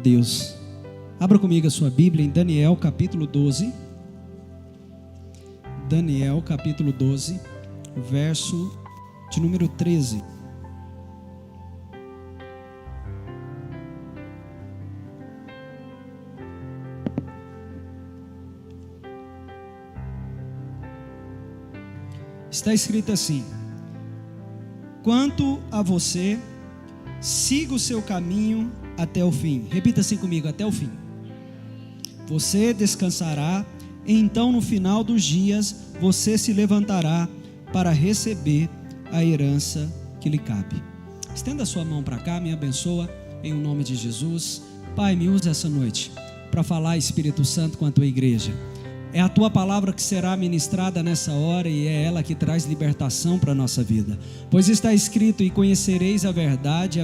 Deus. Abra comigo a sua Bíblia em Daniel capítulo 12. Daniel capítulo 12, verso de número 13. Está escrito assim: quanto a você, siga o seu caminho até o fim. Repita assim comigo: até o fim. Você descansará, e então no final dos dias você se levantará para receber a herança que lhe cabe. Estenda a sua mão para cá, me abençoa em o nome de Jesus. Pai, me usa essa noite para falar, Espírito Santo, com a tua igreja. É a tua palavra que será ministrada nessa hora e é ela que traz libertação para a nossa vida. Pois está escrito: e conhecereis a verdade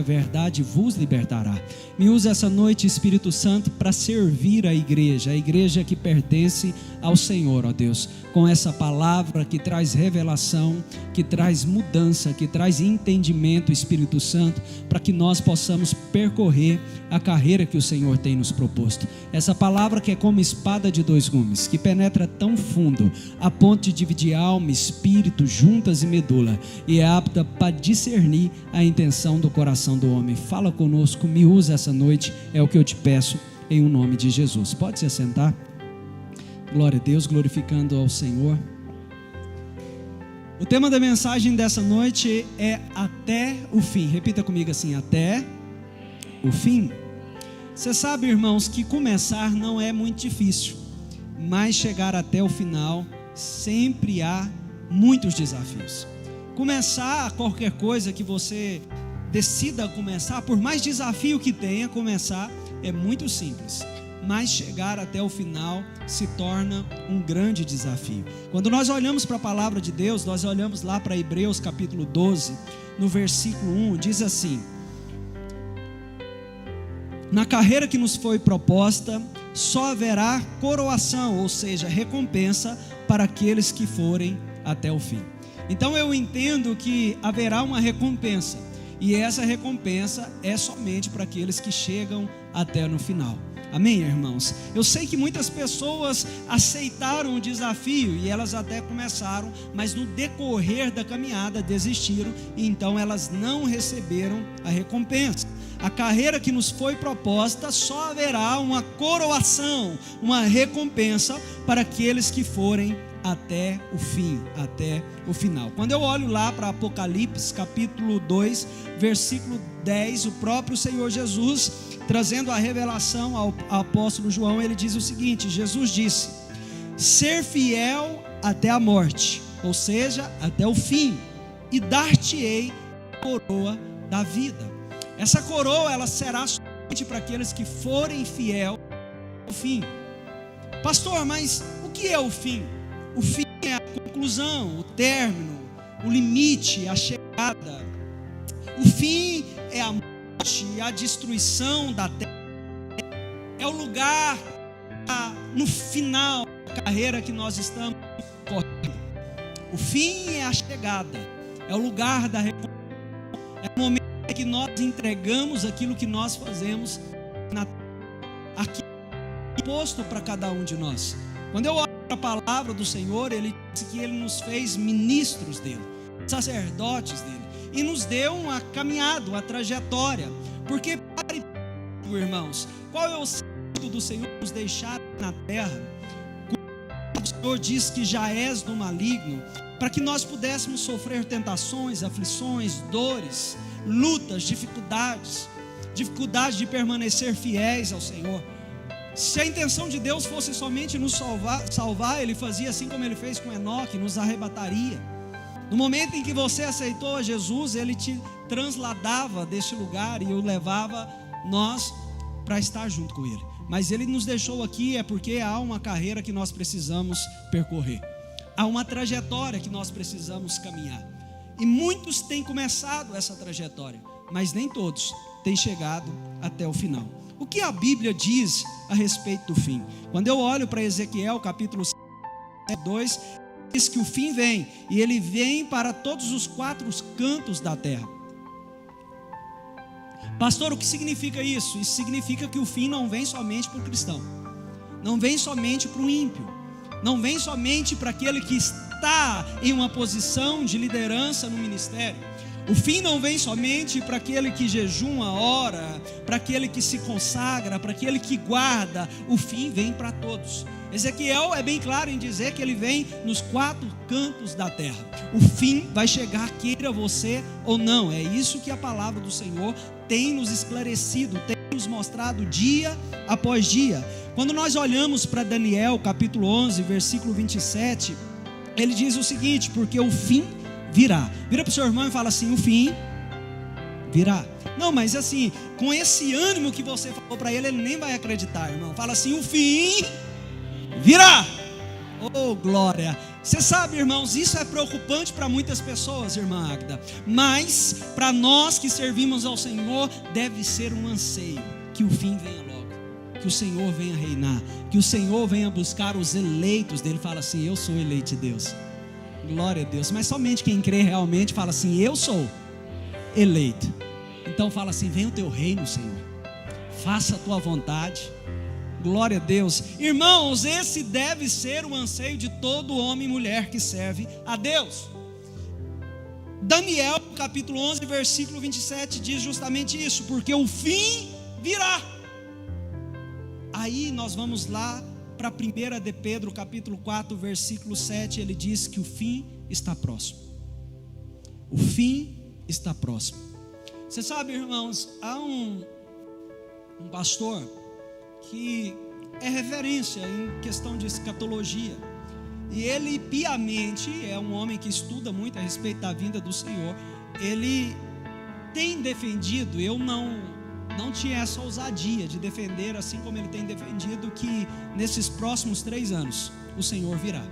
vos libertará. Me usa essa noite, Espírito Santo, para servir a igreja que pertence ao Senhor, ó Deus, com essa palavra que traz revelação, que traz mudança, que traz entendimento, Espírito Santo, para que nós possamos percorrer a carreira que o Senhor tem nos proposto. Essa palavra que é como espada de dois gumes, que penetra tão fundo, a ponto de dividir alma, espírito, juntas e medula, e é apta para discernir a intenção do coração do homem. Fala conosco, me usa essa noite, é o que eu te peço, em o nome de Jesus. Pode se assentar. Glória a Deus, glorificando ao Senhor. O tema da mensagem dessa noite é até o fim. Repita comigo assim: até o fim. Você sabe, irmãos, que começar não é muito difícil, mas chegar até o final sempre há muitos desafios. Começar qualquer coisa que você decida começar, por mais desafio que tenha, começar é muito simples, mas chegar até o final se torna um grande desafio. Quando nós olhamos para a palavra de Deus, nós olhamos lá para Hebreus capítulo 12, no versículo 1, diz assim: na carreira que nos foi proposta, só haverá coroação, ou seja, recompensa para aqueles que forem até o fim. Então eu entendo que haverá uma recompensa, e essa recompensa é somente para aqueles que chegam até no final. Amém, irmãos? Eu sei que muitas pessoas aceitaram o desafio e elas até começaram, mas no decorrer da caminhada desistiram, e então elas não receberam a recompensa. A carreira que nos foi proposta, só haverá uma coroação, uma recompensa para aqueles que forem até o fim, até o final. Quando eu olho lá para Apocalipse capítulo 2, versículo 10, o próprio Senhor Jesus, trazendo a revelação ao apóstolo João, ele diz o seguinte: Jesus disse: ser fiel até a morte, ou seja, até o fim, e dar-te-ei a coroa da vida. Essa coroa, ela será somente para aqueles que forem fiel ao fim. Pastor, mas o que é o fim? O fim é a conclusão, o término, o limite, a chegada. O fim é a morte, a destruição da terra. É o lugar no final da carreira que nós estamos correndo. O fim é a chegada, é o lugar da recompensa, é o momento que nós entregamos aquilo que nós fazemos na terra. Aqui é posto para cada um de nós. Quando eu olho para a palavra do Senhor, ele disse que ele nos fez ministros dele, sacerdotes dele, e nos deu uma caminhada, uma trajetória. Porque, irmãos, qual é o sentido do Senhor nos deixar na terra? O Senhor diz que já és do maligno, para que nós pudéssemos sofrer tentações, aflições, dores, lutas, dificuldades de permanecer fiéis ao Senhor. Se a intenção de Deus fosse somente nos salvar, Ele fazia assim como Ele fez com Enoque, nos arrebataria. No momento em que você aceitou a Jesus, Ele te transladava deste lugar e o levava nós para estar junto com Ele. Mas Ele nos deixou aqui é porque há uma carreira que nós precisamos percorrer, há uma trajetória que nós precisamos caminhar. E muitos têm começado essa trajetória, mas nem todos têm chegado até o final. O que a Bíblia diz a respeito do fim? Quando eu olho para Ezequiel capítulo 2, diz que o fim vem, e ele vem para todos os quatro cantos da terra. Pastor, o que significa isso? Isso significa que o fim não vem somente para o cristão, não vem somente para o ímpio, não vem somente para aquele que está em uma posição de liderança no ministério. O fim não vem somente para aquele que jejuma, ora, para aquele que se consagra, para aquele que guarda. O fim vem para todos. Ezequiel é bem claro em dizer que ele vem nos 4 cantos da terra. O fim vai chegar, queira você ou não. É isso que a palavra do Senhor tem nos esclarecido, tem nos mostrado dia após dia. Quando nós olhamos para Daniel capítulo 11, versículo 27, ele diz o seguinte: porque o fim virá. Vira para o seu irmão e fala assim: o fim virá. Não, mas assim, com esse ânimo que você falou para ele, ele nem vai acreditar, irmão. Fala assim: o fim virá. Oh, glória. Você sabe, irmãos, isso é preocupante para muitas pessoas, irmã Agda, mas para nós que servimos ao Senhor, deve ser um anseio que o fim venha logo, que o Senhor venha reinar, que o Senhor venha buscar os eleitos dele. Fala assim: eu sou eleito de Deus. Glória a Deus. Mas somente quem crê realmente fala assim: eu sou eleito. Então fala assim: venha o teu reino, Senhor, faça a tua vontade. Glória a Deus. Irmãos, esse deve ser o anseio de todo homem e mulher que serve a Deus. Daniel capítulo 11 versículo 27 diz justamente isso: porque o fim virá. Aí nós vamos lá para 1 de Pedro capítulo 4 versículo 7. Ele diz que o fim está próximo. O fim está próximo. Você sabe, irmãos, há um pastor que é referência em questão de escatologia, e ele piamente é um homem que estuda muito a respeito da vinda do Senhor. Ele tem defendido, eu não tinha essa ousadia de defender, assim como ele tem defendido, que nesses próximos 3 anos o Senhor virá.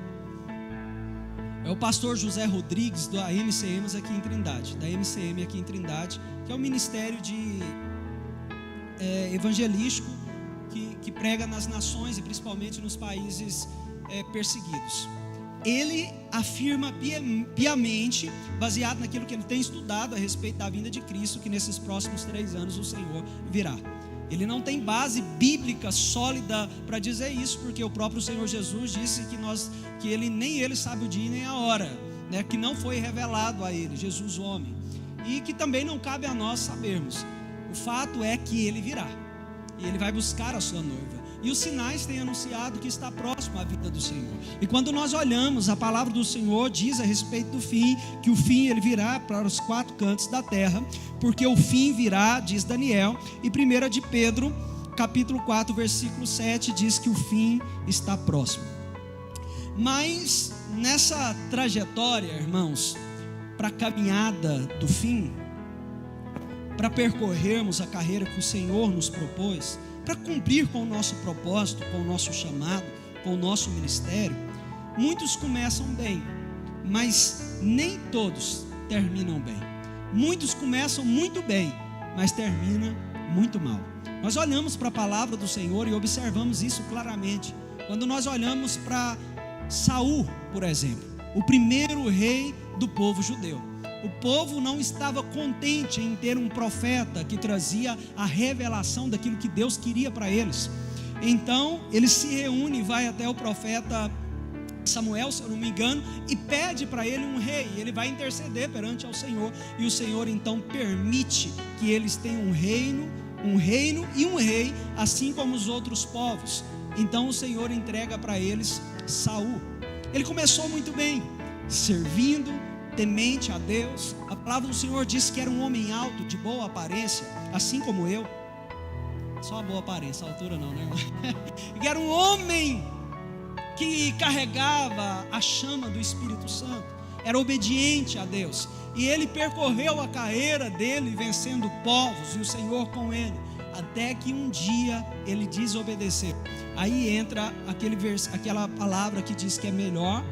É o pastor José Rodrigues da MCM aqui em Trindade, que é um ministério de evangelístico que prega nas nações e principalmente nos países perseguidos. Ele afirma piamente, baseado naquilo que ele tem estudado a respeito da vinda de Cristo, que nesses próximos 3 anos o Senhor virá. Ele não tem base bíblica sólida para dizer isso, porque o próprio Senhor Jesus disse que nem ele sabe o dia nem a hora, né? Que não foi revelado a ele, Jesus o homem, e que também não cabe a nós sabermos. O fato é que ele virá, e ele vai buscar a sua noiva, e os sinais têm anunciado que está próximo a vida do Senhor. E quando nós olhamos, a palavra do Senhor diz a respeito do fim, que o fim ele virá para os 4 cantos da terra, porque o fim virá, diz Daniel. E 1 de Pedro capítulo 4 versículo 7 diz que o fim está próximo. Mas nessa trajetória, irmãos, para a caminhada do fim, para percorrermos a carreira que o Senhor nos propôs, para cumprir com o nosso propósito, com o nosso chamado, com o nosso ministério, muitos começam bem, mas nem todos terminam bem. Muitos começam muito bem, mas terminam muito mal. Nós olhamos para a palavra do Senhor e observamos isso claramente. Quando nós olhamos para Saul, por exemplo, o primeiro rei do povo judeu, o povo não estava contente em ter um profeta que trazia a revelação daquilo que Deus queria para eles. Então ele se reúne e vai até o profeta Samuel, se eu não me engano, e pede para ele um rei. Ele vai interceder perante ao Senhor, e o Senhor então permite que eles tenham um reino e um rei, assim como os outros povos. Então o Senhor entrega para eles Saul. Ele começou muito bem, servindo, temente a Deus. A palavra do Senhor diz que era um homem alto, de boa aparência, assim como eu. Só a boa aparência, a altura não, né, irmão? Que era um homem que carregava a chama do Espírito Santo, era obediente a Deus, e ele percorreu a carreira dele vencendo povos, e o Senhor com ele, até que um dia ele desobedeceu. Aí entra aquela palavra que diz que é melhor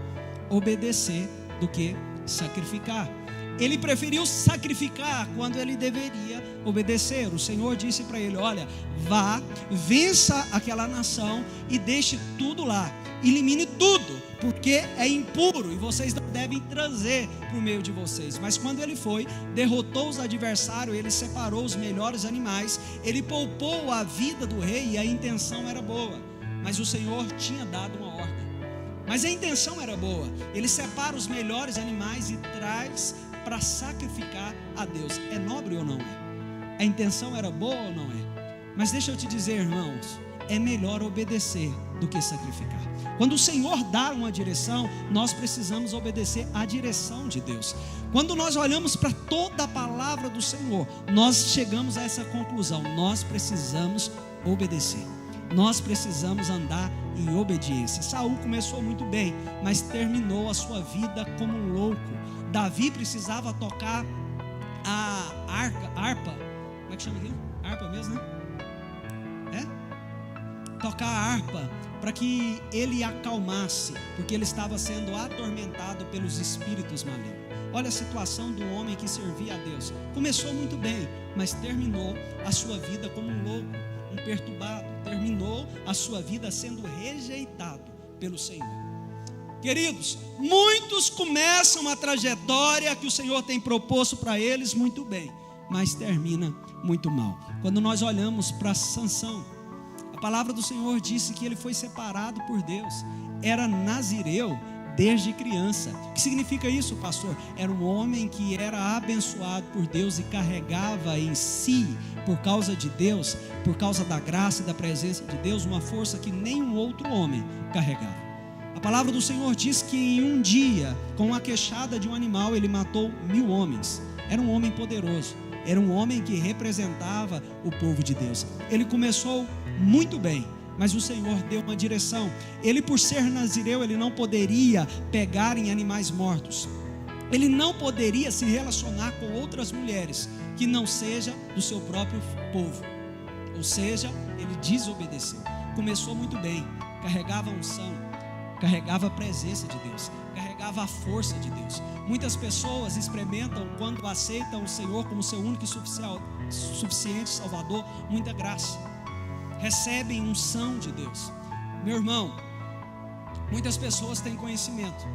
obedecer do que sacrificar. Ele preferiu sacrificar quando ele deveria obedecer. O Senhor disse para ele: olha, vá, vença aquela nação e deixe tudo lá, elimine tudo, porque é impuro e vocês não devem trazer para o meio de vocês. Mas quando ele foi, derrotou os adversários, ele separou os melhores animais, ele poupou a vida do rei e a intenção era boa, mas o Senhor tinha dado uma ordem. Mas a intenção era boa, ele separa os melhores animais e traz para sacrificar a Deus. É nobre ou não é? A intenção era boa ou não é? Mas deixa eu te dizer, irmãos, é melhor obedecer do que sacrificar. Quando o Senhor dá uma direção, nós precisamos obedecer à direção de Deus. Quando nós olhamos para toda a palavra do Senhor, nós chegamos a essa conclusão: nós precisamos obedecer. Nós precisamos andar em obediência. Saul começou muito bem, mas terminou a sua vida como um louco. Davi precisava tocar a harpa. Como é que chama aquilo? Harpa mesmo, né? Tocar a harpa para que ele acalmasse, porque ele estava sendo atormentado pelos espíritos malignos. Olha a situação do homem que servia a Deus. Começou muito bem, mas terminou a sua vida como um louco, um perturbado. Terminou a sua vida sendo rejeitado pelo Senhor. Queridos, muitos começam a trajetória que o Senhor tem proposto para eles muito bem, mas termina muito mal. Quando nós olhamos para Sansão, a palavra do Senhor disse que ele foi separado por Deus, era nazireu desde criança. O que significa isso, pastor? Era um homem que era abençoado por Deus e carregava em si, por causa de Deus, por causa da graça e da presença de Deus, uma força que nenhum outro homem carregava. A palavra do Senhor diz que em um dia, com a queixada de um animal, ele matou 1000 homens. Era um homem poderoso, era um homem que representava o povo de Deus. Ele começou muito bem, mas o Senhor deu uma direção. Ele, por ser nazireu, ele não poderia pegar em animais mortos. Ele não poderia se relacionar com outras mulheres que não seja do seu próprio povo. Ou seja, ele desobedeceu. Começou muito bem, carregava a unção, carregava a presença de Deus, carregava a força de Deus. Muitas pessoas experimentam, quando aceitam o Senhor como seu único e suficiente Salvador, muita graça, recebem unção de Deus. Meu irmão, muitas pessoas têm conhecimento,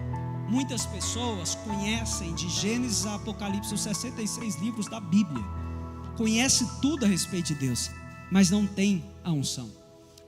muitas pessoas conhecem de Gênesis a Apocalipse, os 66 livros da Bíblia, conhece tudo a respeito de Deus, mas não tem a unção.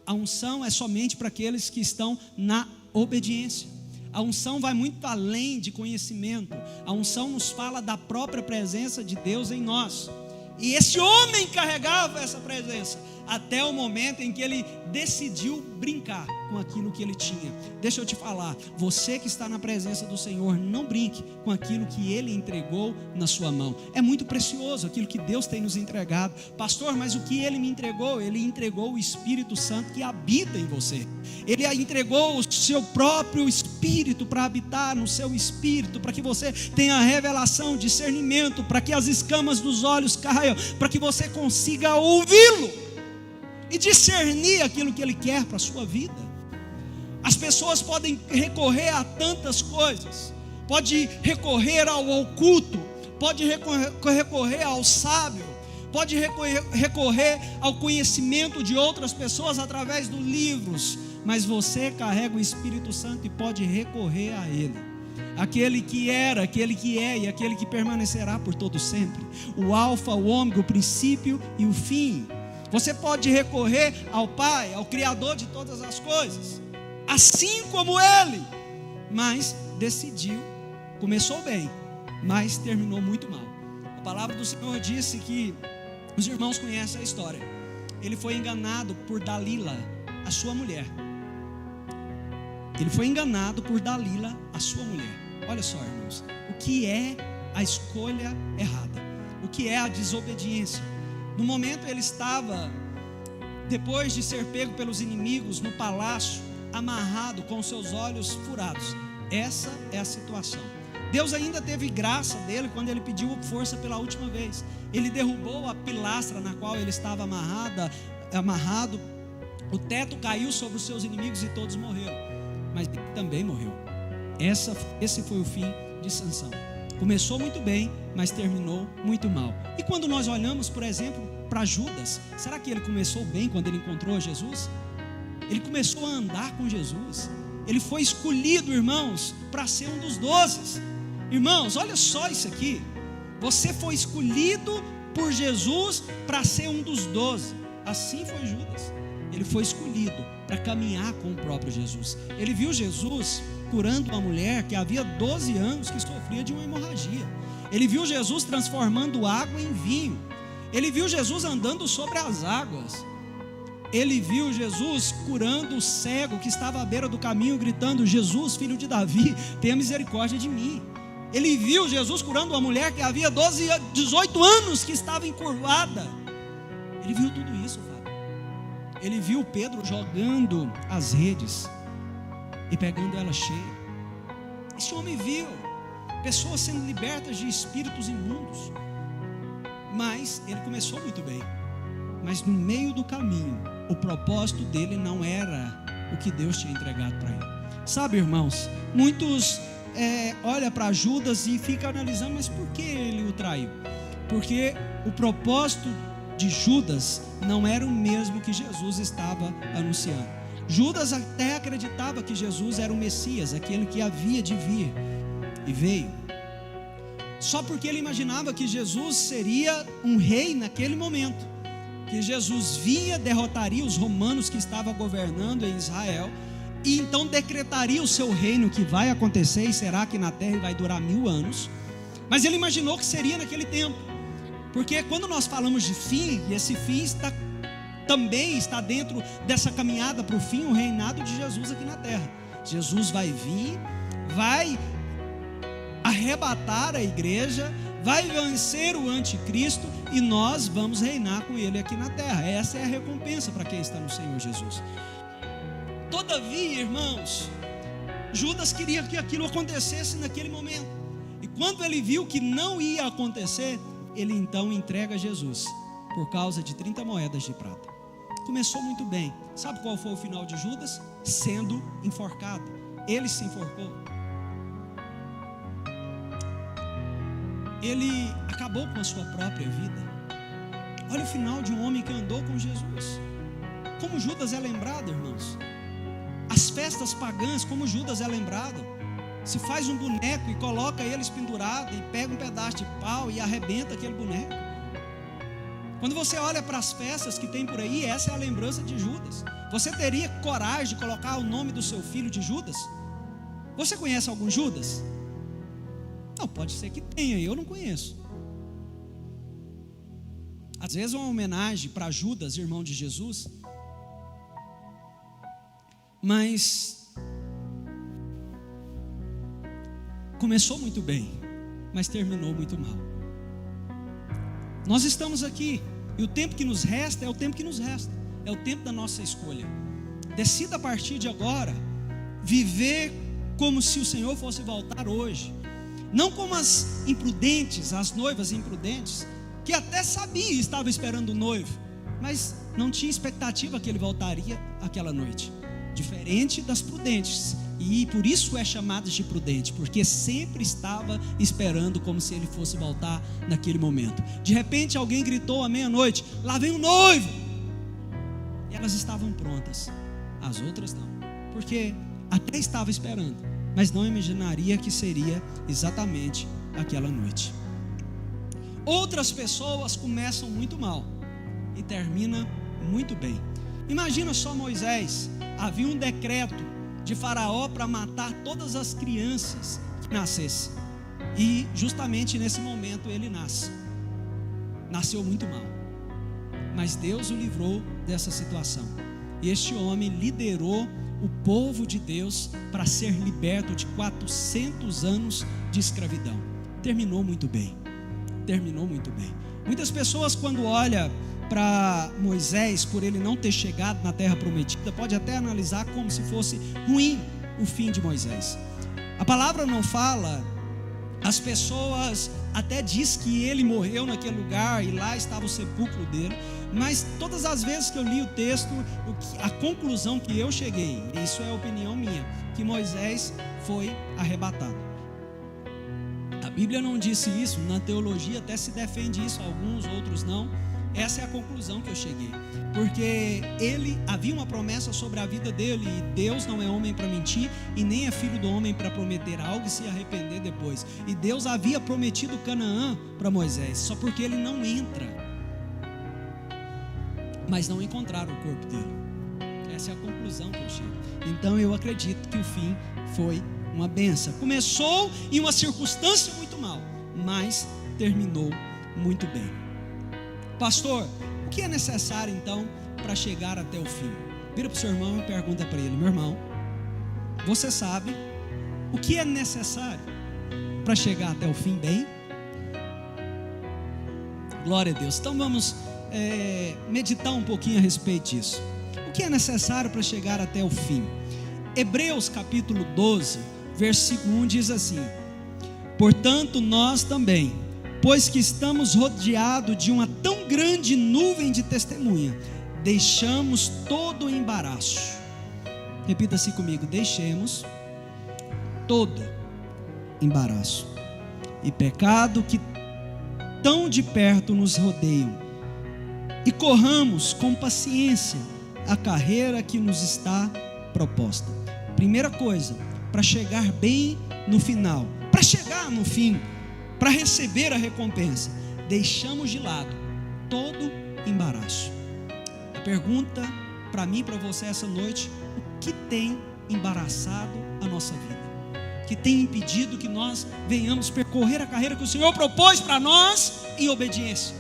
A unção é somente para aqueles que estão na obediência. A unção vai muito além de conhecimento. A unção nos fala da própria presença de Deus em nós. E esse homem carregava essa presença até o momento em que ele decidiu brincar com aquilo que ele tinha. Deixa eu te falar, você que está na presença do Senhor, não brinque com aquilo que Ele entregou na sua mão. É muito precioso aquilo que Deus tem nos entregado. Pastor, mas o que Ele me entregou? Ele entregou o Espírito Santo que habita em você. Ele entregou o seu próprio Espírito para habitar no seu espírito, para que você tenha revelação, discernimento, para que as escamas dos olhos caiam, para que você consiga ouvi-lo e discernir aquilo que Ele quer para a sua vida. As pessoas podem recorrer a tantas coisas, pode recorrer ao oculto, pode recorrer ao sábio, pode recorrer ao conhecimento de outras pessoas através dos livros, mas você carrega o Espírito Santo e pode recorrer a Ele, aquele que era, aquele que é e aquele que permanecerá por todo sempre, o alfa, o ômega, o princípio e o fim. Você pode recorrer ao Pai, ao Criador de todas as coisas, assim como Ele, mas decidiu, começou bem, mas terminou muito mal. A palavra do Senhor disse que os irmãos conhecem a história. Ele foi enganado por Dalila, a sua mulher. Ele foi enganado por Dalila, a sua mulher. Olha só, irmãos, o que é a escolha errada? O que é a desobediência? No momento ele estava, depois de ser pego pelos inimigos no palácio, amarrado com seus olhos furados. Essa é a situação. Deus ainda teve graça dele quando ele pediu força pela última vez. Ele derrubou a pilastra na qual ele estava amarrado. O teto caiu sobre os seus inimigos e todos morreram. Mas ele também morreu. Esse foi o fim de Sansão. Começou muito bem, mas terminou muito mal. E quando nós olhamos, por exemplo, para Judas, será que ele começou bem quando ele encontrou Jesus? Ele começou a andar com Jesus, Ele foi escolhido, irmãos, para ser um dos 12. Irmãos, olha só isso aqui. Você foi escolhido por Jesus para ser um dos 12. Assim foi Judas. Ele foi escolhido para caminhar com o próprio Jesus. Ele viu Jesus curando uma mulher que havia 12 anos que sofria de uma hemorragia. Ele viu Jesus transformando água em vinho. Ele viu Jesus andando sobre as águas. Ele viu Jesus curando o cego que estava à beira do caminho, gritando: Jesus, filho de Davi, tenha misericórdia de mim. Ele viu Jesus curando uma mulher que havia 18 anos que estava encurvada. Ele viu tudo isso, Fábio. Ele viu Pedro jogando as redes e pegando ela cheia. Esse homem viu pessoas sendo libertas de espíritos imundos. Mas ele começou muito bem. Mas no meio do caminho, o propósito dele não era o que Deus tinha entregado para ele. Sabe, irmãos, muitos olham para Judas e ficam analisando: mas por que ele o traiu? Porque o propósito de Judas não era o mesmo que Jesus estava anunciando. Judas até acreditava que Jesus era o Messias, aquele que havia de vir, e veio. Só porque ele imaginava que Jesus seria um rei naquele momento, que Jesus vinha, derrotaria os romanos que estavam governando em Israel, e então decretaria o seu reino, que vai acontecer e será aqui na terra e vai durar 1000 anos. Mas ele imaginou que seria naquele tempo, porque quando nós falamos de fim, e esse fim também está dentro dessa caminhada para o fim, o reinado de Jesus aqui na terra. Jesus vai vir, vai arrebatar a igreja, vai vencer o anticristo e nós vamos reinar com ele aqui na terra. Essa é a recompensa para quem está no Senhor Jesus. Todavia, irmãos, Judas queria que aquilo acontecesse naquele momento, e quando ele viu que não ia acontecer, ele então entrega Jesus por causa de 30 moedas de prata. Começou muito bem. Sabe qual foi o final de Judas? Sendo enforcado. Ele se enforcou. Ele acabou com a sua própria vida. Olha o final de um homem que andou com Jesus. Como Judas é lembrado, irmãos. As festas pagãs, como Judas é lembrado. Se faz um boneco e coloca eles pendurado, e pega um pedaço de pau e arrebenta aquele boneco. Quando você olha para as festas que tem por aí, essa é a lembrança de Judas. Você teria coragem de colocar o nome do seu filho de Judas? Você conhece algum Judas? Não, pode ser que tenha, eu não conheço. Às vezes uma homenagem para Judas, irmão de Jesus. Mas começou muito bem, mas terminou muito mal. Nós estamos aqui, e o tempo que nos resta é o tempo que nos resta, é o tempo da nossa escolha. Decida a partir de agora viver como se o Senhor fosse voltar hoje. Não como as imprudentes, as noivas imprudentes, que até sabia e estava esperando o noivo, mas não tinha expectativa que ele voltaria aquela noite. Diferente das prudentes, e por isso é chamada de prudente, porque sempre estava esperando como se ele fosse voltar naquele momento. De repente alguém gritou à meia-noite: lá vem o noivo! E elas estavam prontas, as outras não, porque até estava esperando, mas não imaginaria que seria exatamente aquela noite. Outras pessoas começam muito mal e terminam muito bem. Imagina só Moisés. Havia um decreto de Faraó para matar todas as crianças que nascessem, e justamente nesse momento ele nasceu muito mal, mas Deus o livrou dessa situação, e este homem liderou o povo de Deus para ser liberto de 400 anos de escravidão. Terminou muito bem. Muitas pessoas, quando olham para Moisés, por ele não ter chegado na terra prometida, pode até analisar como se fosse ruim o fim de Moisés. A palavra não fala, as pessoas até diz que ele morreu naquele lugar e lá estava o sepulcro dele, mas todas as vezes que eu li o texto, a conclusão que eu cheguei, isso é a opinião minha, que Moisés foi arrebatado. A Bíblia não disse isso, na teologia até se defende isso, alguns, outros não, Essa é a conclusão que eu cheguei, porque havia uma promessa sobre a vida dele, e Deus não é homem para mentir, e nem é filho do homem para prometer algo e se arrepender depois. E Deus havia prometido Canaã para Moisés, só porque ele não entra. Mas não encontraram o corpo dele. Essa é a conclusão que eu chego. Então eu acredito que o fim foi uma bênção. Começou em uma circunstância muito mal, mas terminou muito bem. Pastor, o que é necessário então para chegar até o fim? Vira para o seu irmão e pergunta para ele: meu irmão, você sabe o que é necessário para chegar até o fim bem? Glória a Deus. Então vamos meditar um pouquinho a respeito disso. O que é necessário para chegar até o fim? Hebreus capítulo 12, versículo 1 diz assim: portanto nós também, pois que estamos rodeados de uma tão grande nuvem de testemunha, deixamos todo o embaraço. Repita assim comigo: deixemos todo embaraço e pecado que tão de perto nos rodeiam, e corramos com paciência a carreira que nos está proposta. Primeira coisa, para chegar bem no final, para chegar no fim, para receber a recompensa, deixamos de lado todo embaraço. A pergunta para mim e para você essa noite: o que tem embaraçado a nossa vida? Que tem impedido que nós venhamos percorrer a carreira que o Senhor propôs para nós em obediência?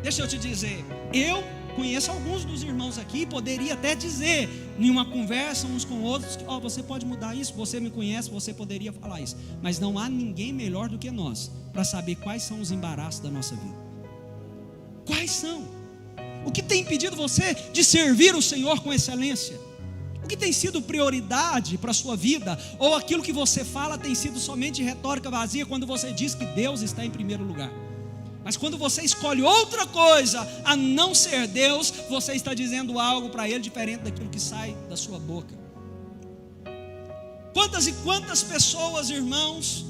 Deixa eu te dizer, eu conheço alguns dos irmãos aqui, poderia até dizer em uma conversa uns com outros que você pode mudar isso, você me conhece, você poderia falar isso, mas não há ninguém melhor do que nós para saber quais são os embaraços da nossa vida. Quais são? O que tem impedido você de servir o Senhor com excelência? O que tem sido prioridade para a sua vida? Ou aquilo que você fala tem sido somente retórica vazia quando você diz que Deus está em primeiro lugar? Mas quando você escolhe outra coisa a não ser Deus, você está dizendo algo para Ele diferente daquilo que sai da sua boca. Quantas e quantas pessoas, irmãos,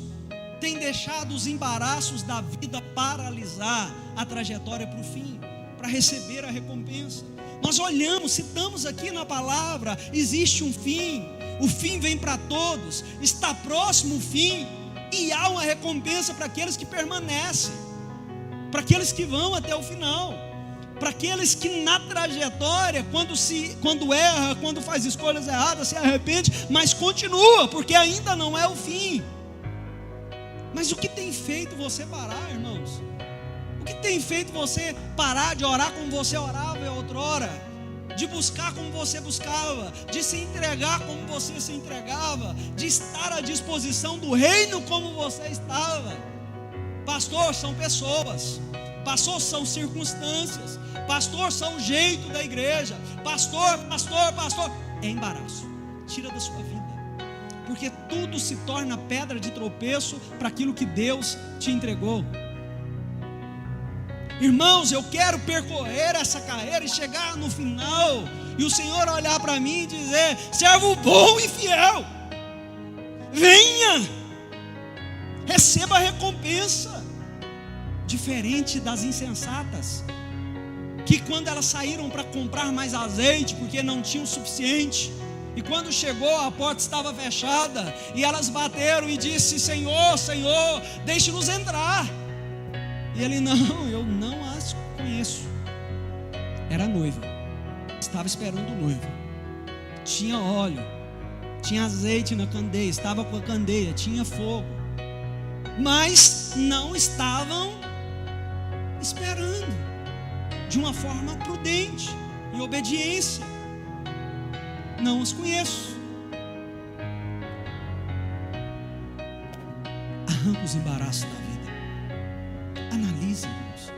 têm deixado os embaraços da vida paralisar a trajetória para o fim, para receber a recompensa? Nós olhamos, citamos aqui na palavra, existe um fim, o fim vem para todos, está próximo o fim, e há uma recompensa para aqueles que permanecem, para aqueles que vão até o final, para aqueles que na trajetória, quando erra, quando faz escolhas erradas, se arrepende, mas continua, porque ainda não é o fim. Mas o que tem feito você parar, irmãos? O que tem feito você parar de orar como você orava em outrora, de buscar como você buscava, de se entregar como você se entregava, de estar à disposição do reino como você estava? Pastor, são pessoas. Pastor, são circunstâncias. Pastor, são o jeito da igreja. Pastor. É embaraço. Tira da sua vida, porque tudo se torna pedra de tropeço para aquilo que Deus te entregou. Irmãos, eu quero percorrer essa carreira e chegar no final, e o Senhor olhar para mim e dizer: servo bom e fiel, venha, receba a recompensa. Diferente das insensatas, que quando elas saíram para comprar mais azeite, porque não tinham o suficiente, e quando chegou a porta estava fechada, e elas bateram e disse: Senhor, Senhor, deixe-nos entrar. E ele: não, eu não as conheço. Era a noiva, estava esperando o noivo, tinha óleo, tinha azeite na candeia, estava com a candeia, tinha fogo, mas não estavam esperando de uma forma prudente e obediência. Não os conheço. Arranca os embaraços da vida. Analise, irmãos.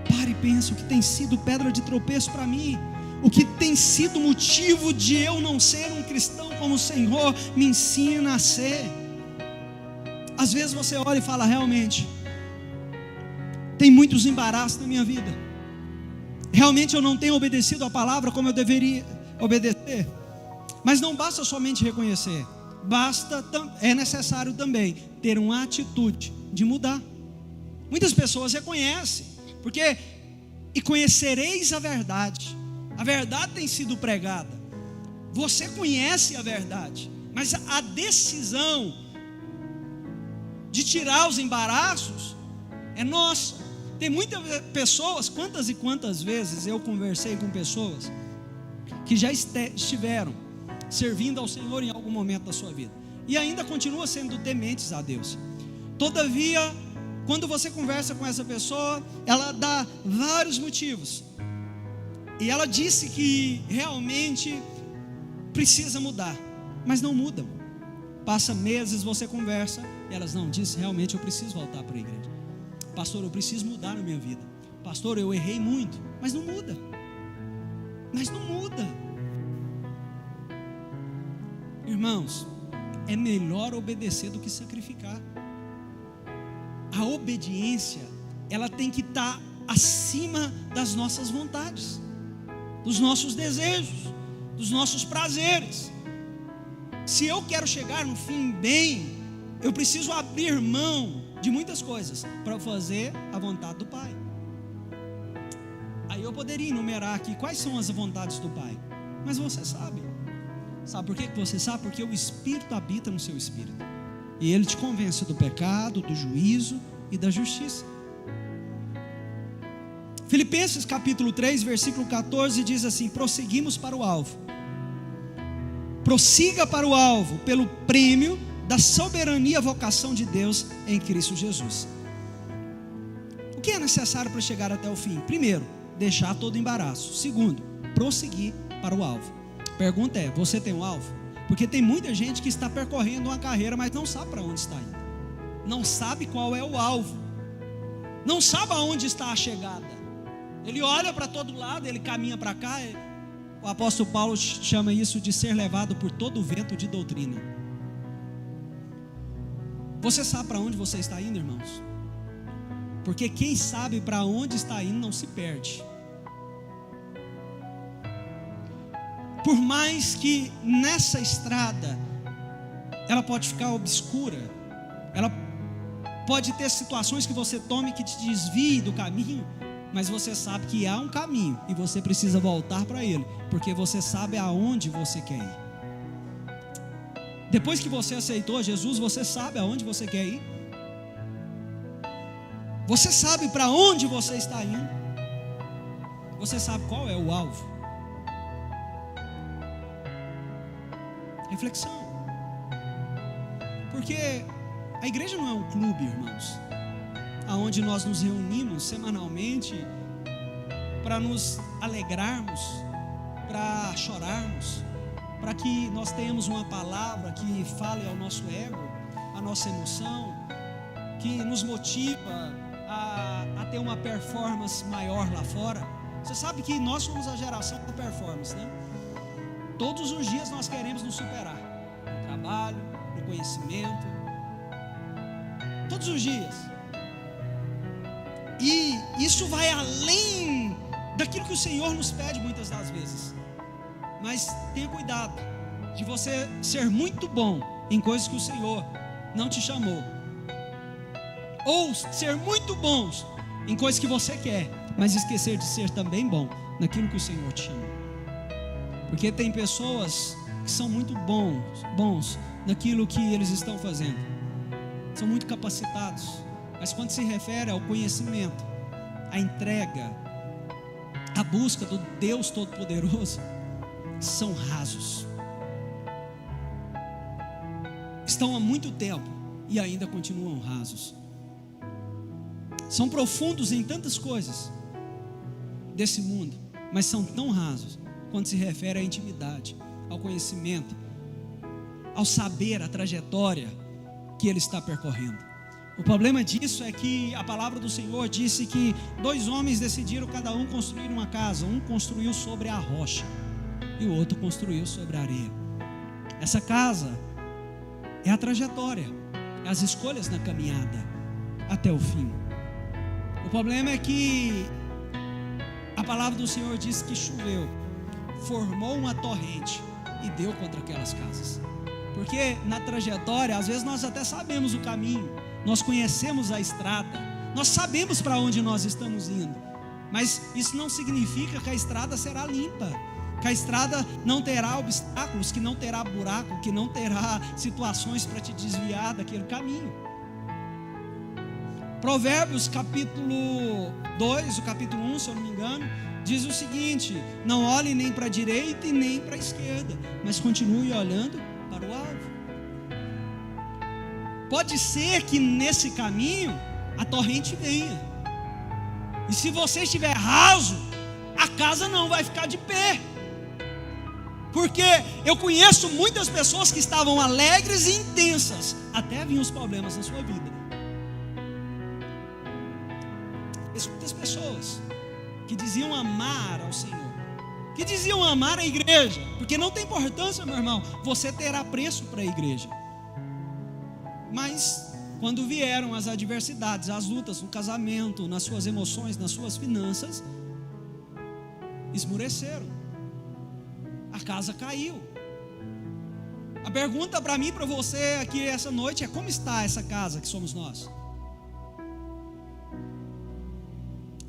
Pare e pense o que tem sido pedra de tropeço para mim, o que tem sido motivo de eu não ser um cristão como o Senhor me ensina a ser. Às vezes você olha e fala: realmente tem muitos embaraços na minha vida, realmente eu não tenho obedecido a palavra como eu deveria obedecer. Mas não basta somente reconhecer, é necessário também ter uma atitude de mudar. Muitas pessoas reconhecem, porque e conhecereis a verdade. A verdade tem sido pregada. Você conhece a verdade, mas a decisão de tirar os embaraços é nossa. Tem muitas pessoas, quantas e quantas vezes eu conversei com pessoas que já estiveram servindo ao Senhor em algum momento da sua vida e ainda continuam sendo tementes a Deus. Todavia, quando você conversa com essa pessoa, ela dá vários motivos, e ela disse que realmente precisa mudar, mas não mudam. Passa meses, você conversa, e elas não dizem, realmente eu preciso voltar para a igreja. Pastor, eu preciso mudar na minha vida. Pastor, eu errei muito, mas não muda. Mas não muda. Irmãos, é melhor obedecer do que sacrificar. A obediência, ela tem que estar acima das nossas vontades, dos nossos desejos, dos nossos prazeres. Se eu quero chegar no fim bem, eu preciso abrir mão de muitas coisas para fazer a vontade do Pai. Aí eu poderia enumerar aqui quais são as vontades do Pai, mas você sabe. Sabe por que você sabe? Porque o Espírito habita no seu espírito, e Ele te convence do pecado, do juízo e da justiça. Filipenses capítulo 3, versículo 14 diz assim: prosseguimos para o alvo. Prossiga para o alvo, pelo prêmio da soberania vocação de Deus em Cristo Jesus. O que é necessário para chegar até o fim? Primeiro, deixar todo embaraço. Segundo, prosseguir para o alvo. Pergunta é: você tem um alvo? Porque tem muita gente que está percorrendo uma carreira, mas não sabe para onde está indo, não sabe qual é o alvo, não sabe aonde está a chegada. Ele olha para todo lado, ele caminha para cá. O apóstolo Paulo chama isso de ser levado por todo o vento de doutrina. Você sabe para onde você está indo, irmãos? Porque quem sabe para onde está indo não se perde. Por mais que nessa estrada ela pode ficar obscura, ela pode ter situações que você tome que te desvie do caminho, mas você sabe que há um caminho e você precisa voltar para ele, porque você sabe aonde você quer ir. Depois que você aceitou Jesus, você sabe aonde você quer ir. Você sabe para onde você está indo. Você sabe qual é o alvo. Reflexão. Porque a igreja não é um clube, irmãos, aonde nós nos reunimos semanalmente para nos alegrarmos, para chorarmos, para que nós tenhamos uma palavra que fale ao nosso ego, à nossa emoção, que nos motiva a ter uma performance maior lá fora. Você sabe que nós somos a geração da performance, né? Todos os dias nós queremos nos superar, no trabalho, no conhecimento, todos os dias. E isso vai além daquilo que o Senhor nos pede muitas das vezes. Mas tenha cuidado de você ser muito bom em coisas que o Senhor não te chamou, ou ser muito bons em coisas que você quer, mas esquecer de ser também bom naquilo que o Senhor te chamou. Porque tem pessoas que são muito bons naquilo que eles estão fazendo, são muito capacitados, mas quando se refere ao conhecimento, à entrega, à busca do Deus Todo-Poderoso, são rasos. Estão há muito tempo e ainda continuam rasos. São profundos em tantas coisas desse mundo, mas são tão rasos quando se refere à intimidade, ao conhecimento, ao saber a trajetória que ele está percorrendo. O problema disso é que a palavra do Senhor disse que 2 homens decidiram cada um construir uma casa. Um construiu sobre a rocha e o outro construiu sobre a areia. Essa casa é a trajetória, é as escolhas na caminhada até o fim. O problema é que a palavra do Senhor diz que choveu, formou uma torrente e deu contra aquelas casas. Porque na trajetória, às vezes nós até sabemos o caminho, nós conhecemos a estrada, nós sabemos para onde nós estamos indo, Mas isso não significa que a estrada será limpa, que a estrada não terá obstáculos, que não terá buraco, que não terá situações para te desviar daquele caminho. Provérbios capítulo 2, o capítulo 1, se eu não me engano, diz o seguinte: não olhe nem para a direita e nem para a esquerda, mas continue olhando para o alvo. Pode ser que nesse caminho a torrente venha, e se você estiver raso, a casa não vai ficar de pé. Porque eu conheço muitas pessoas que estavam alegres e intensas, até vinham os problemas na sua vida. Muitas pessoas que diziam amar ao Senhor, que diziam amar a igreja, porque não tem importância, meu irmão, você terá preço para a igreja. Mas quando vieram as adversidades, as lutas no casamento, nas suas emoções, nas suas finanças, esmureceram, a casa caiu. A pergunta para mim e para você aqui essa noite é: como está essa casa que somos nós?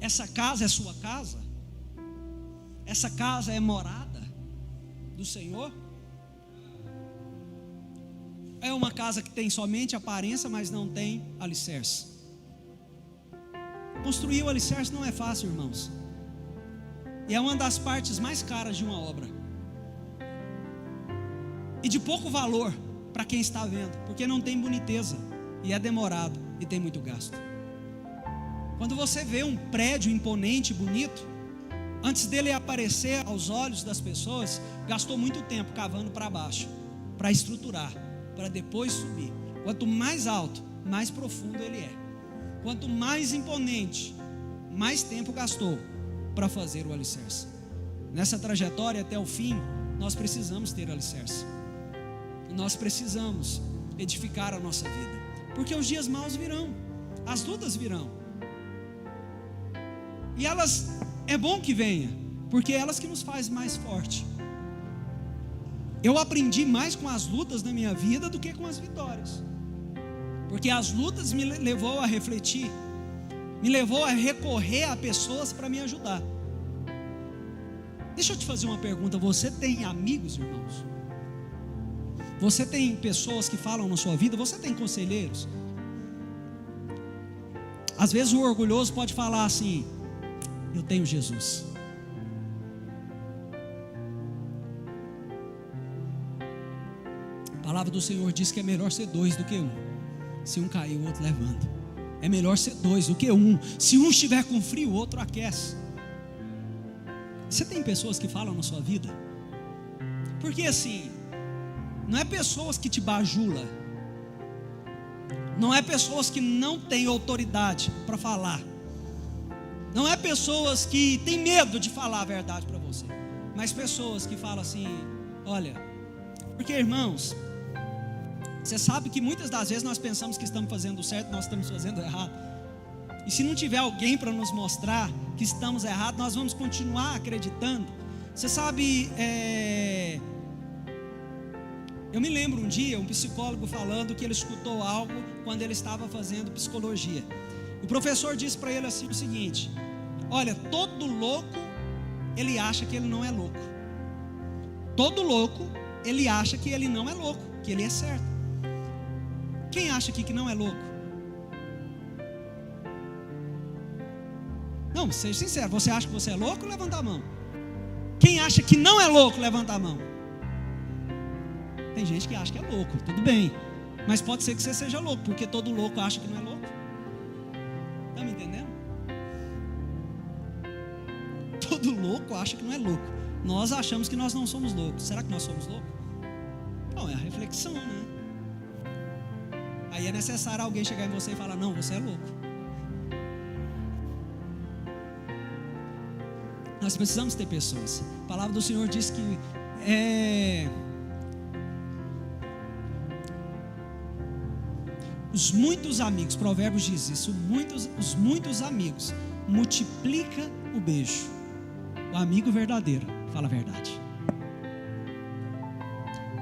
Essa casa é sua casa? Essa casa é morada do Senhor? É uma casa que tem somente aparência, mas não tem alicerce. Construir o alicerce não é fácil, irmãos. E é uma das partes mais caras de uma obra. E de pouco valor para quem está vendo, porque não tem boniteza, e é demorado, e tem muito gasto. Quando você vê um prédio imponente, bonito, antes dele aparecer aos olhos das pessoas, gastou muito tempo cavando para baixo, para estruturar, para depois subir. Quanto mais alto, mais profundo ele é. Quanto mais imponente, mais tempo gastou para fazer o alicerce. Nessa trajetória até o fim, nós precisamos ter alicerce. Nós precisamos edificar a nossa vida, porque os dias maus virão, as lutas virão. E elas, é bom que venha, porque é elas que nos fazem mais forte. Eu aprendi mais com as lutas na minha vida do que com as vitórias, porque as lutas me levou a refletir, me levou a recorrer a pessoas para me ajudar. Deixa eu te fazer uma pergunta: você tem amigos, irmãos? Você tem pessoas que falam na sua vida? Você tem conselheiros? Às vezes o orgulhoso pode falar assim: eu tenho Jesus. A palavra do Senhor diz que é melhor ser dois do que um. Se um cair, o outro levanta. É melhor ser dois do que um. Se um estiver com frio, o outro aquece. Você tem pessoas que falam na sua vida? Porque assim, não é pessoas que te bajulam, não é pessoas que não têm autoridade para falar, não é pessoas que têm medo de falar a verdade para você, mas pessoas que falam assim: olha, porque irmãos, você sabe que muitas das vezes nós pensamos que estamos fazendo certo, nós estamos fazendo errado. E se não tiver alguém para nos mostrar que estamos errados, nós vamos continuar acreditando. Você sabe, eu me lembro um dia, um psicólogo falando que ele escutou algo quando ele estava fazendo psicologia. O professor disse para ele assim o seguinte: olha, todo louco, ele acha que ele não é louco. Todo louco, ele acha que ele não é louco, que ele é certo. Quem acha aqui que não é louco? Não, seja sincero, você acha que você é louco? Levanta a mão. Quem acha que não é louco, levanta a mão. Tem gente que acha que é louco, tudo bem, mas pode ser que você seja louco, porque todo louco acha que não é louco. Está me entendendo? Todo louco acha que não é louco. Nós achamos que nós não somos loucos. Será que nós somos loucos? Não, é a reflexão, né? Aí é necessário alguém chegar em você e falar: não, você é louco. Nós precisamos ter pessoas. A palavra do Senhor diz que os muitos amigos, Provérbios diz isso, os muitos amigos multiplica o beijo. O amigo verdadeiro fala a verdade.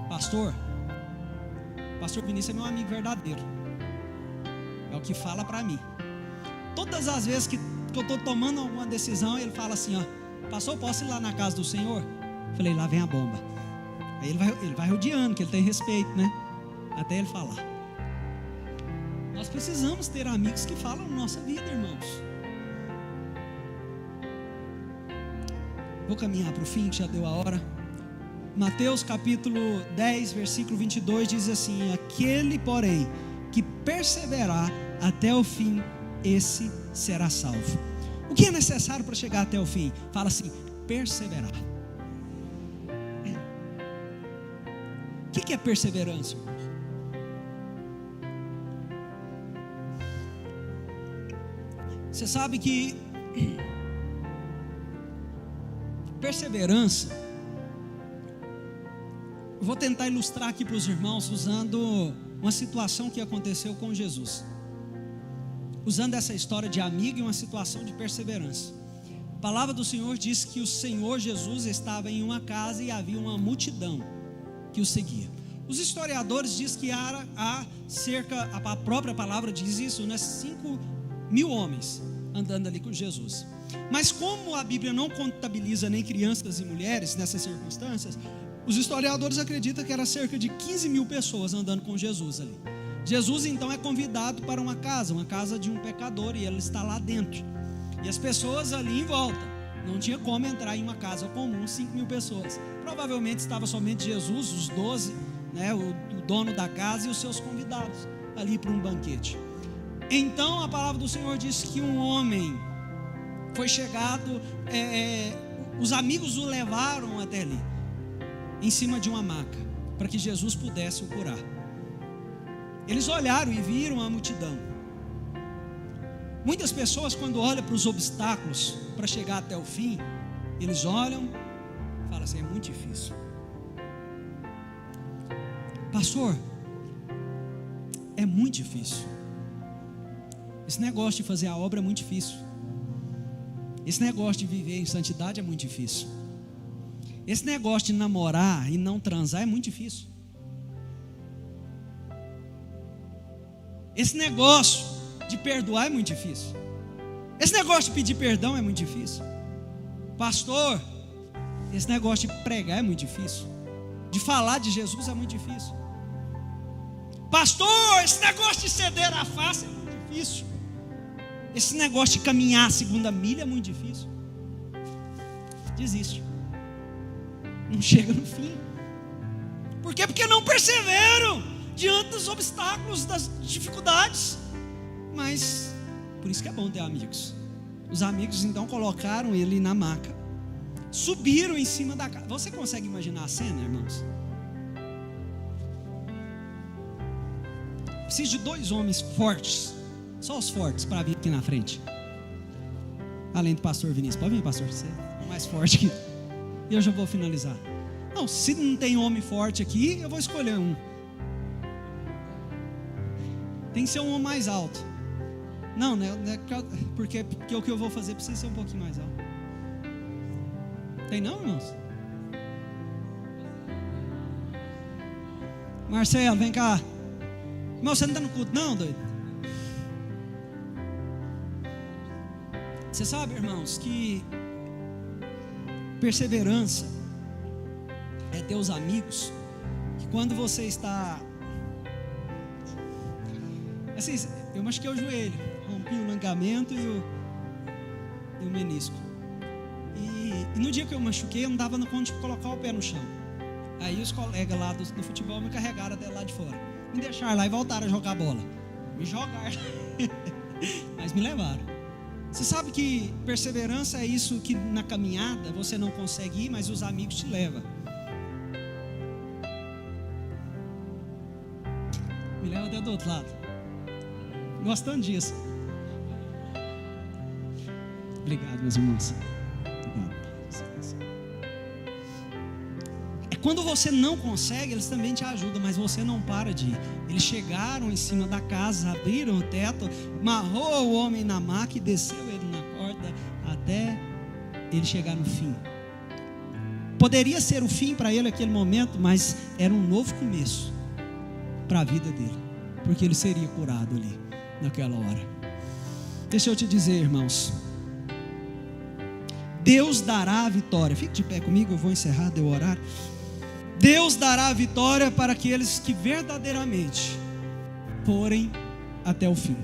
Pastor Vinícius é meu amigo verdadeiro, é o que fala para mim. todas as vezes que eu estou tomando alguma decisão, ele fala assim, ó, pastor, posso ir lá na casa do Senhor? Eu falei, lá vem a bomba. Aí ele vai rodeando, que ele tem respeito, né? Até ele falar. Nós precisamos ter amigos que falam na nossa vida, irmãos. Vou caminhar para o fim, que já deu a hora. Mateus capítulo 10, versículo 22 diz assim: aquele, porém, que perseverar até o fim, esse será salvo. O que é necessário para chegar até o fim? Fala assim, perseverar. O que é perseverança? Você sabe que perseverança, eu vou tentar ilustrar aqui para os irmãos usando uma situação que aconteceu com Jesus, usando essa história de amigo e uma situação de perseverança. A palavra do Senhor diz que o Senhor Jesus estava em uma casa e havia uma multidão que o seguia. Os historiadores dizem que há cerca, a própria palavra diz isso, né, 5.000 homens andando ali com Jesus. Mas como a Bíblia não contabiliza nem crianças e mulheres nessas circunstâncias, os historiadores acreditam que era cerca de 15.000 pessoas andando com Jesus ali. Jesus então é convidado para uma casa de um pecador, e ele está lá dentro, e as pessoas ali em volta. Não tinha como entrar em uma casa comum, 5.000 pessoas. Provavelmente estava somente Jesus, os 12, né, o dono da casa e os seus convidados ali para um banquete. Então a palavra do Senhor diz que um homem foi chegado, os amigos o levaram até ali, em cima de uma maca, para que Jesus pudesse o curar. Eles olharam e viram a multidão. Muitas pessoas, quando olham para os obstáculos para chegar até o fim, eles olham e falam assim, é muito difícil. Pastor, é muito difícil. Esse negócio de fazer a obra é muito difícil. Esse negócio de viver em santidade é muito difícil. Esse negócio de namorar e não transar é muito difícil. Esse negócio de perdoar é muito difícil. Esse negócio de pedir perdão é muito difícil. Pastor, esse negócio de pregar é muito difícil. De falar de Jesus é muito difícil. Pastor, esse negócio de ceder a face é muito difícil. Esse negócio de caminhar a segunda milha é muito difícil. Desiste. Não chega no fim. Por quê? Porque não perseveram diante dos obstáculos, das dificuldades. Mas por isso que é bom ter amigos. Os amigos então colocaram ele na maca, subiram em cima da casa. Você consegue imaginar a cena, irmãos? Preciso de 2 homens fortes, só os fortes, para vir aqui na frente. Além do pastor Vinícius. Pode vir, pastor, você é mais forte que... E eu já vou finalizar. Não, se não tem homem forte aqui, eu vou escolher um. Tem que ser um homem mais alto. Não, né? Porque o que eu vou fazer precisa ser um pouquinho mais alto. Tem não, irmãos? Marcelo, vem cá. Irmão, você não está no culto não, doido? Você sabe, irmãos, que perseverança é ter os amigos que quando você está... Assim, eu machuquei o joelho, rompi o ligamento e o menisco. E no dia que eu machuquei, eu não dava conta de colocar o pé no chão. Aí os colegas lá do futebol me carregaram até lá de fora. Me deixaram lá e voltaram a jogar bola. Me jogaram. Mas me levaram. Você sabe que perseverança é isso que na caminhada você não consegue ir, mas os amigos te levam. Me leva até do outro lado. Gostando disso. Obrigado, meus irmãos. É quando você não consegue, eles também te ajudam, mas você não para de ir. Eles chegaram em cima da casa, abriram o teto, amarrou o homem na maca e desceu ele na corda até ele chegar no fim. Poderia ser o fim para ele aquele momento, mas era um novo começo para a vida dele, porque ele seria curado ali naquela hora. Deixa eu te dizer, irmãos, Deus dará a vitória. Fique de pé comigo, eu vou encerrar, deu o horário. Deus dará a vitória para aqueles que verdadeiramente forem até o fim.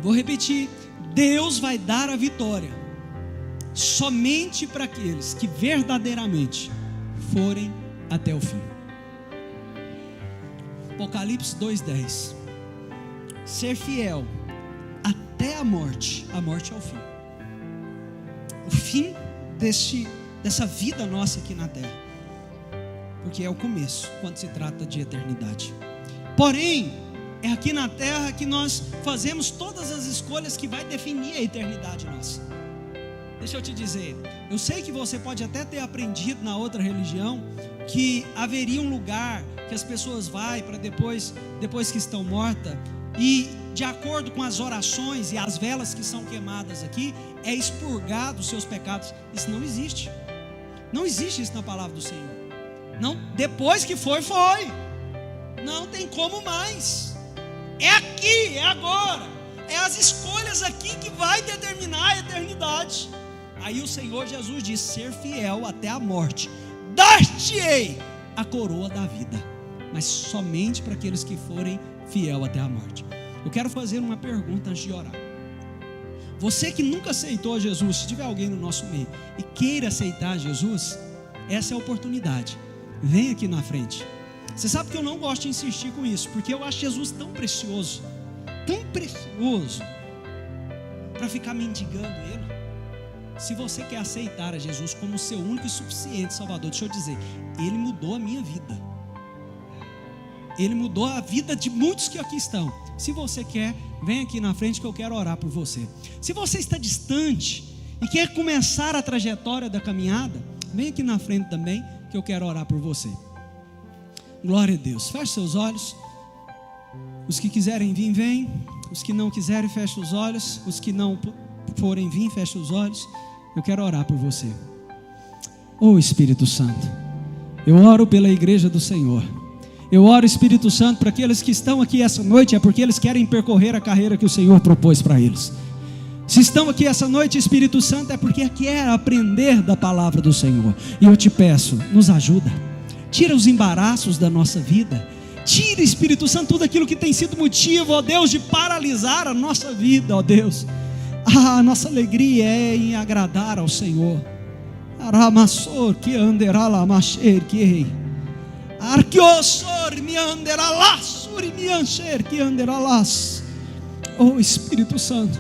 Vou repetir: Deus vai dar a vitória somente para aqueles que verdadeiramente forem até o fim. Apocalipse 2:10. Ser fiel até a morte é o fim. O fim dessa vida nossa aqui na terra, porque é o começo quando se trata de eternidade. Porém, é aqui na terra que nós fazemos todas as escolhas que vai definir a eternidade nossa. Deixa eu te dizer, eu sei que você pode até ter aprendido na outra religião que haveria um lugar que as pessoas vão para depois que estão mortas, e de acordo com as orações e as velas que são queimadas aqui, é expurgado os seus pecados. Isso não existe. Não existe isso na palavra do Senhor. Não, depois que foi. Não tem como mais. É aqui, é agora. É as escolhas aqui que vai determinar a eternidade. Aí o Senhor Jesus diz: ser fiel até a morte, dar-te-ei a coroa da vida. Mas somente para aqueles que forem fiel até a morte. Eu quero fazer uma pergunta antes de orar. Você que nunca aceitou Jesus, se tiver alguém no nosso meio e queira aceitar Jesus, essa é a oportunidade. Vem aqui na frente. Você sabe que eu não gosto de insistir com isso, porque eu acho Jesus tão precioso para ficar mendigando Ele. Se você quer aceitar a Jesus como seu único e suficiente Salvador, deixa eu dizer, Ele mudou a minha vida. Ele mudou a vida de muitos que aqui estão. Se você quer, vem aqui na frente que eu quero orar por você. Se você está distante e quer começar a trajetória da caminhada, vem aqui na frente também que eu quero orar por você. Glória a Deus. Feche seus olhos. Os que quiserem vir, vem. Os que não quiserem, feche os olhos. Os que não forem vir, feche os olhos. Eu quero orar por você. Oh Espírito Santo, eu oro pela igreja do Senhor. Eu oro, Espírito Santo, para aqueles que estão aqui essa noite, é porque eles querem percorrer a carreira que o Senhor propôs para eles. Se estão aqui essa noite, Espírito Santo, é porque quer aprender da palavra do Senhor. E eu te peço, nos ajuda. Tira os embaraços da nossa vida. Tira, Espírito Santo, tudo aquilo que tem sido motivo, ó Deus, de paralisar a nossa vida, ó Deus. A nossa alegria é em agradar ao Senhor. Aramassor que anderá lá, macher que Arqueossor me anderá lá, suri me ancher que anderá lá. Oh Espírito Santo,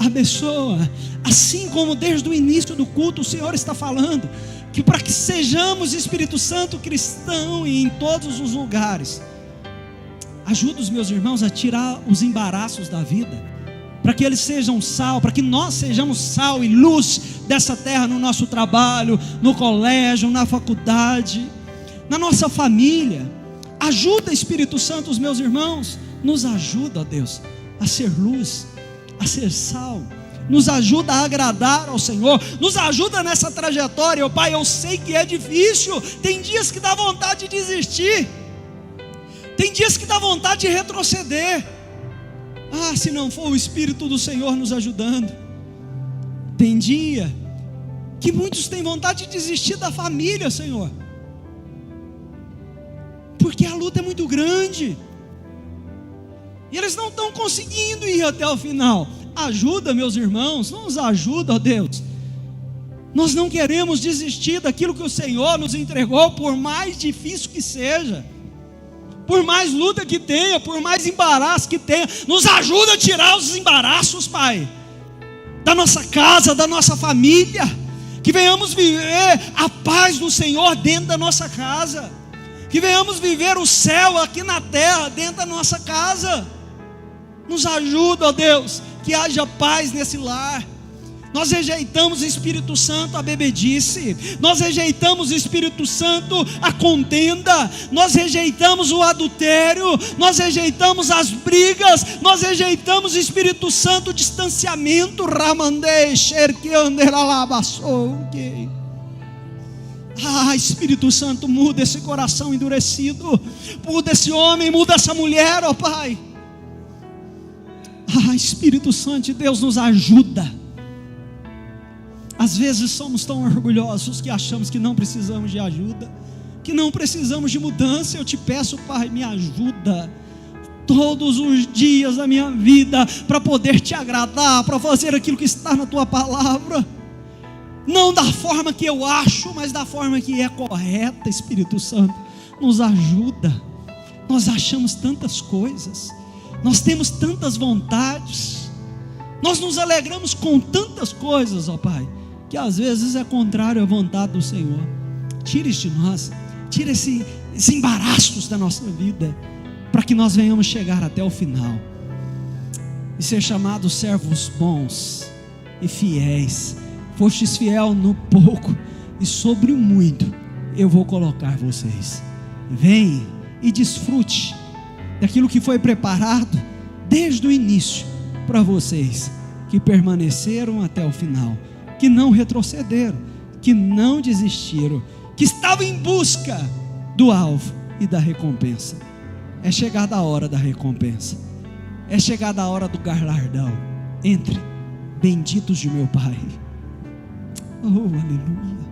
abençoa, assim como desde o início do culto o Senhor está falando, que para que sejamos, Espírito Santo, cristão e em todos os lugares. Ajuda os meus irmãos a tirar os embaraços da vida, para que eles sejam sal, para que nós sejamos sal e luz dessa terra, no nosso trabalho, no colégio, na faculdade, na nossa família. Ajuda, Espírito Santo, os meus irmãos. Nos ajuda, ó Deus, a ser luz, a ser sal. Nos ajuda a agradar ao Senhor. Nos ajuda nessa trajetória, ó Pai. Eu sei que é difícil. Tem dias que dá vontade de desistir. Tem dias que dá vontade de retroceder. Se não for o Espírito do Senhor nos ajudando. Tem dia que muitos têm vontade de desistir da família, Senhor, porque a luta é muito grande e eles não estão conseguindo ir até o final. Ajuda, meus irmãos, nos ajuda, ó Deus. Nós não queremos desistir daquilo que o Senhor nos entregou, por mais difícil que seja, por mais luta que tenha, por mais embaraço que tenha. Nos ajuda a tirar os embaraços, Pai, da nossa casa, da nossa família, que venhamos viver a paz do Senhor dentro da nossa casa, que venhamos viver o céu aqui na terra, dentro da nossa casa. Nos ajuda, ó Deus, que haja paz nesse lar. Nós rejeitamos, Espírito Santo, a bebedice. Nós rejeitamos, Espírito Santo, a contenda. Nós rejeitamos o adultério. Nós rejeitamos as brigas. Nós rejeitamos, Espírito Santo, o distanciamento. Ramandei, Espírito Santo, muda esse coração endurecido. Muda esse homem, muda essa mulher, ó Pai. Espírito Santo de Deus, nos ajuda. Às vezes somos tão orgulhosos que achamos que não precisamos de ajuda, que não precisamos de mudança. Eu te peço, Pai, me ajuda todos os dias da minha vida para poder te agradar, para fazer aquilo que está na tua palavra, não da forma que eu acho, mas da forma que é correta. Espírito Santo, nos ajuda. Nós achamos tantas coisas, nós temos tantas vontades, nós nos alegramos com tantas coisas, ó Pai, que às vezes é contrário à vontade do Senhor. Tira isso de nós, tira esses embaraços da nossa vida, para que nós venhamos chegar até o final e ser chamados servos bons e fiéis. Fostes fiel no pouco, e sobre o muito eu vou colocar vocês. Vem e desfrute daquilo que foi preparado desde o início para vocês que permaneceram até o final, que não retrocederam, que não desistiram, que estavam em busca do alvo e da recompensa. É chegada a hora da recompensa, é chegada a hora do galardão. Entre benditos de meu Pai. Oh, aleluia.